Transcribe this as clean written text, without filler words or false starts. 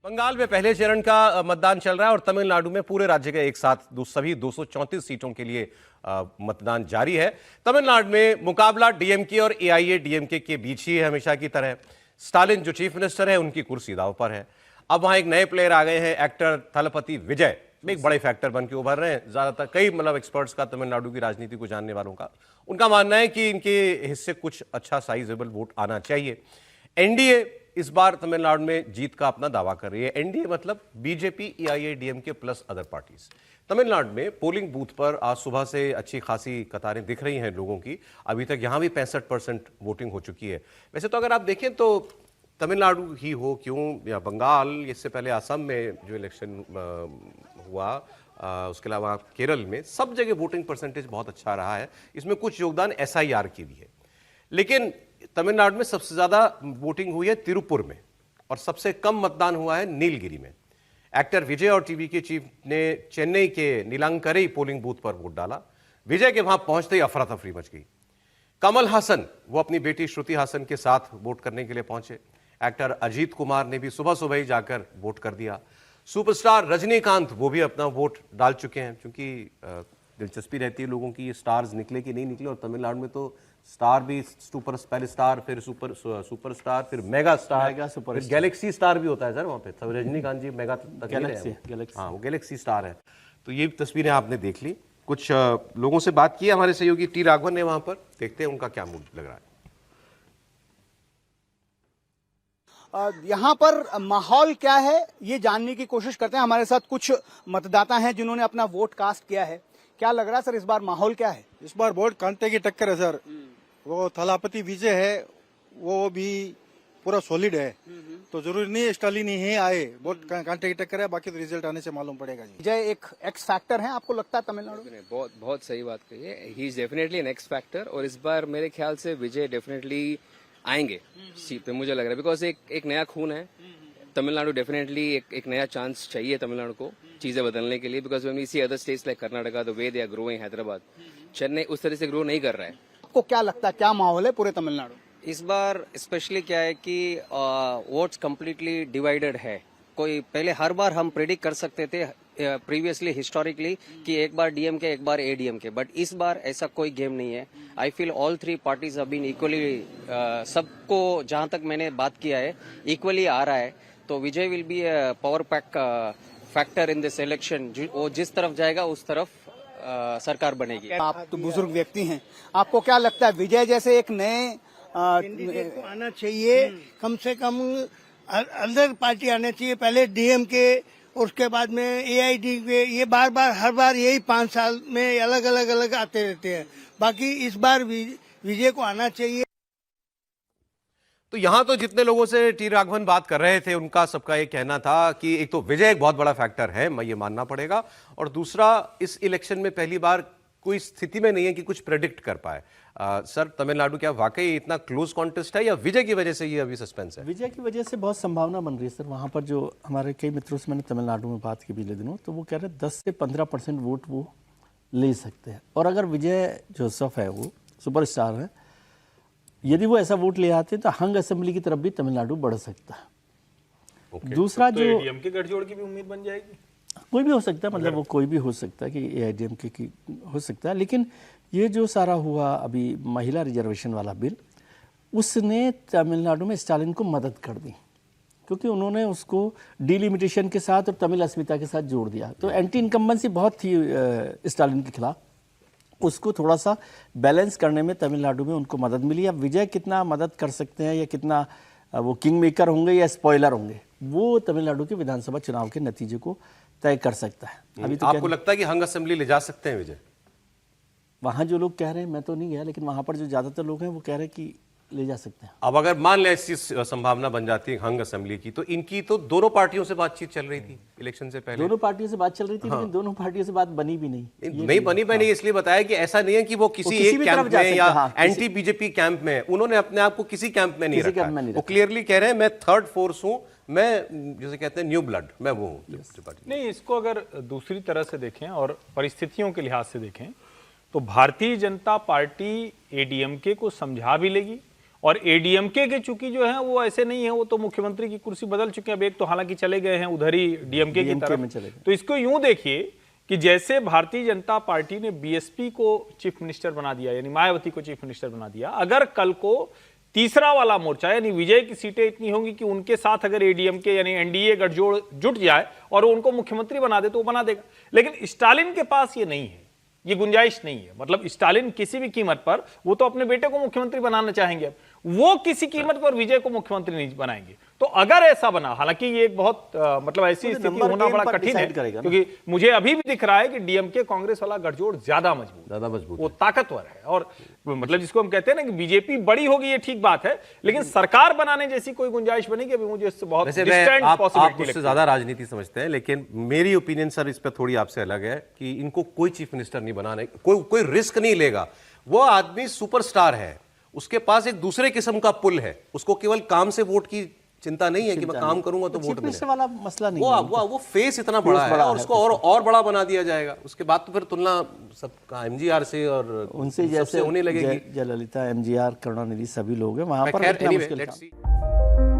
बंगाल में पहले चरण का मतदान चल रहा है और तमिलनाडु में पूरे राज्य के एक साथ सभी 234 सीटों के लिए मतदान जारी है। तमिलनाडु में मुकाबला डीएमके और एआईएडीएमके के बीच ही है हमेशा की तरह। स्टालिन जो चीफ मिनिस्टर है उनकी कुर्सी दांव पर है। अब वहां एक नए प्लेयर आ गए हैं, एक्टर थलपति विजय एक बड़े फैक्टर बन के उभर रहे हैं। ज्यादातर कई एक्सपर्ट्स का, तमिलनाडु की राजनीति को जानने वालों का, उनका मानना है कि इनके हिस्से कुछ अच्छा साइजेबल वोट आना चाहिए। एनडीए इस बार तमिलनाडु में जीत का अपना दावा कर रही है। एनडीए मतलब BJP, AIADMK plus other parties. Tamil Nadu में पोलिंग बूथ पर आज सुबह से अच्छी खासी कतारें दिख रही हैं लोगों की। अभी तक यहां भी 65% वोटिंग हो चुकी है। वैसे तो अगर आप देखें तो तमिलनाडु ही हो क्यों या बंगाल, इससे पहले असम में जो इलेक्शन हुआ, उसके अलावा केरल में, सब जगह वोटिंग परसेंटेज बहुत अच्छा रहा है। इसमें कुछ योगदान एसआईआर की भी है। लेकिन तमिलनाडु में सबसे ज्यादा वोटिंग हुई है तिरुपुर में और सबसे कम मतदान हुआ है नीलगिरी में। एक्टर विजय और टीवी के चीफ ने चेन्नई के नीलांकरई पोलिंग बूथ पर वोट डाला। विजय के वहां पहुंचते ही अफरा तफरी मच गई। कमल हासन वो अपनी बेटी श्रुति हासन के साथ वोट करने के लिए पहुंचे। एक्टर अजीत कुमार ने भी सुबह सुबह ही जाकर वोट कर दिया। सुपरस्टार रजनीकांत वो भी अपना वोट डाल चुके हैं, क्योंकि दिलचस्पी रहती है लोगों की ये स्टार्स निकले कि नहीं निकले। और तमिलनाडु में तो स्टार भी पहले स्टार, फिर सुपर स्टार, फिर मेगा स्टार, फिर गैलेक्सी स्टार भी होता है सर वहाँ पे। तो रजनीकांत जी मेगा तक गैलेक्सी, हाँ वो गैलेक्सी स्टार है। तो ये तस्वीरें आपने देख ली। कुछ लोगों से बात की हमारे सहयोगी टी राघवन ने वहां पर, देखते हैं उनका क्या मूड लग रहा है। यहाँ पर माहौल क्या है ये जानने की कोशिश करते हैं। हमारे साथ कुछ मतदाता हैं जिन्होंने अपना वोट कास्ट किया है। क्या लग रहा है सर, इस बार माहौल क्या है? इस बार वोट कांटे की टक्कर है सर। वो थलापति विजय है, वो भी पूरा सॉलिड है। तो जरूरी नहीं स्टालिन ही आए, वोट कांटे की टक्कर है। बाकी तो रिजल्ट आने से मालूम पड़ेगा जी। विजय एक एक्स फैक्टर है आपको लगता है तमिलनाडु में? बहुत सही बात कही है। He is definitely an x factor और इस बार मेरे ख्याल से विजय डेफिनेटली आएंगे सीट पे, मुझे लग रहा है। बिकॉज एक नया खून है तमिलनाडु। डेफिनेटली एक नया चांस चाहिए तमिलनाडु को चीजें बदलने के लिए। Because when we see other states like Karnataka, the way they are growing, Hyderabad, Chennai उस तरह से ग्रो नहीं कर रहा है। आपको क्या लगता है क्या माहौल है पूरे तमिलनाडु? इस बार स्पेशली क्या है कि वोट्स कंप्लीटली डिवाइडेड है। कोई पहले हर बार हम प्रेडिक्ट कर सकते थे प्रीवियसली हिस्टोरिकली कि एक बार डीएमके एक बार एडीएमके, बट इस बार ऐसा कोई गेम नहीं है। I feel all three parties have been equally, सबको जहां तक मैंने बात किया है इक्वली आ रहा है। तो Vijay will be power pack factor in this election. वो जिस तरफ जाएगा उस तरफ सरकार बनेगी। आप तो बुजुर्ग व्यक्ति हैं, आपको क्या लगता है विजय जैसे एक नए को आना चाहिए? कम से कम अदर पार्टी आना चाहिए। पहले डीएमके, उसके बाद में एआईडीएमके। ये बार हर बार यही 5 साल में अलग आते रहते हैं। बाकी इस बार विजय को आना चाहिए। तो यहां तो जितने लोगों से टी राघवन बात कर रहे थे उनका सबका ये कहना था कि एक तो विजय एक बहुत बड़ा फैक्टर है, मैं ये मानना पड़ेगा, और दूसरा इस इलेक्शन में पहली बार कोई स्थिति में नहीं है कि कुछ प्रेडिक्ट कर पाए। सर, तमिलनाडु क्या वाकई इतना क्लोज कॉन्टेस्ट है या विजय की वजह से ये अभी सस्पेंस है? विजय की वजह से बहुत संभावना बन रही है सर। वहाँ पर जो हमारे कई मित्रों से मैंने तमिलनाडु में बात की पिछले दिनों, तो वो कह रहे हैं 10 से 15% वोट वो ले सकते हैं। और अगर विजय जोसेफ है, वो सुपरस्टार है, यदि वो ऐसा वोट ले आते हैं तो हंग असेंबली की तरफ भी तमिलनाडु बढ़ सकता है। दूसरा जो एआईडीएमके गठजोड़ की भी उम्मीद बन जाएगी। कोई भी हो सकता है, मतलब वो कोई भी हो सकता है कि एआईडीएमके की हो सकता है। लेकिन ये जो सारा हुआ अभी महिला रिजर्वेशन वाला बिल, उसने तमिलनाडु में स्टालिन को मदद कर दी, क्योंकि उन्होंने उसको डिलिमिटेशन के साथ और तमिल अस्मिता के साथ जोड़ दिया। तो एंटी इनकम्बेंसी बहुत थी स्टालिन के खिलाफ, उसको थोड़ा सा बैलेंस करने में तमिलनाडु में उनको मदद मिली। अब विजय कितना मदद कर सकते हैं या कितना वो किंग मेकर होंगे या स्पॉइलर होंगे, वो तमिलनाडु के विधानसभा चुनाव के नतीजे को तय कर सकता है। अभी तो आपको लगता है कि हंग असेंबली ले जा सकते हैं विजय? वहाँ जो लोग कह रहे हैं, मैं तो नहीं गया, लेकिन वहाँ पर जो ज्यादातर लोग हैं वो कह रहे हैं कि ले जा सकते हैं। अब अगर मान लें ऐसी संभावना बन जाती है हंग असेंबली की, तो इनकी तो दोनों पार्टियों से बातचीत चल रही थी इलेक्शन से पहले। दोनों पार्टियों से बात चल रही थी, लेकिन दोनों पार्टियों से बात बनी भी नहीं। नहीं बनी, मैंने इसलिए बताया कि ऐसा नहीं है कि वो किसी एक कैंप में या एंटी बीजेपी कैंप में, उन्होंने अपने आप को किसी कैंप में नहीं रखा। वो क्लियरली कह रहे हैं मैं थर्ड फोर्स हूं, मैं जिसे कहते हैं न्यू ब्लड, मैं वो हूं। नहीं, इसको अगर दूसरी तरह से देखें और परिस्थितियों के लिहाज से देखें तो भारतीय जनता पार्टी एडीएमके को समझा भी लेगी और एडीएमके के चूंकि जो है वो ऐसे नहीं है, वो तो मुख्यमंत्री की कुर्सी बदल चुके हैं। अब एक तो हालांकि चले गए हैं उधर ही डीएमके की DMK में चले तरफ। गए। तो इसको यूं देखिए कि जैसे भारतीय जनता पार्टी ने बीएसपी को चीफ मिनिस्टर बना दिया, यानी मायावती को चीफ मिनिस्टर बना दिया, अगर कल को तीसरा वाला मोर्चा यानी विजय की सीटें इतनी होंगी कि उनके साथ अगर एडीएमके यानी एनडीए गठजोड़ जुट जाए और उनको मुख्यमंत्री बना दे तो वो बना देगा। लेकिन स्टालिन के पास ये नहीं है, ये गुंजाइश नहीं है। मतलब स्टालिन किसी भी कीमत पर, वो तो अपने बेटे को मुख्यमंत्री बनाना चाहेंगे, अब वो किसी कीमत पर विजय को मुख्यमंत्री नहीं बनाएंगे। तो अगर ऐसा बना, हालांकि ये एक बहुत मतलब ऐसी स्थिति होना बड़ा कठिन है, क्योंकि मुझे अभी भी दिख रहा है कि डीएमके कांग्रेस वाला गठजोड़ ज्यादा मजबूत, वो ताकतवर है। और मतलब जिसको हम कहते हैं ना कि बीजेपी बड़ी होगी, ये ठीक बात है, लेकिन सरकार बनाने जैसी कोई गुंजाइश बनेगी अभी मुझे इससे बहुत डिस्टेंट आप पॉसिबिलिटी उससे ज्यादा राजनीति समझते हैं, लेकिन मेरी ओपिनियन सर इस पर थोड़ी आपसे अलग है कि इनको कोई चीफ मिनिस्टर नहीं बनाने, कोई रिस्क नहीं लेगा। वो आदमी सुपरस्टार है, उसके पास एक दूसरे किस्म का पुल है, उसको केवल काम से वोट की चिंता नहीं है कि मैं काम करूंगा तो वोट मिलेगा वाला मसला नहीं वो फेस इतना बड़ा है और उसको और बड़ा बना दिया जाएगा। उसके बाद तो फिर तुलना सबका एमजीआर से और उनसे जैसे होने लगेगी। जयललिता, एमजीआर, करुणानिधि सभी लोग हैं वहां पर। खैर, anyway, let's see।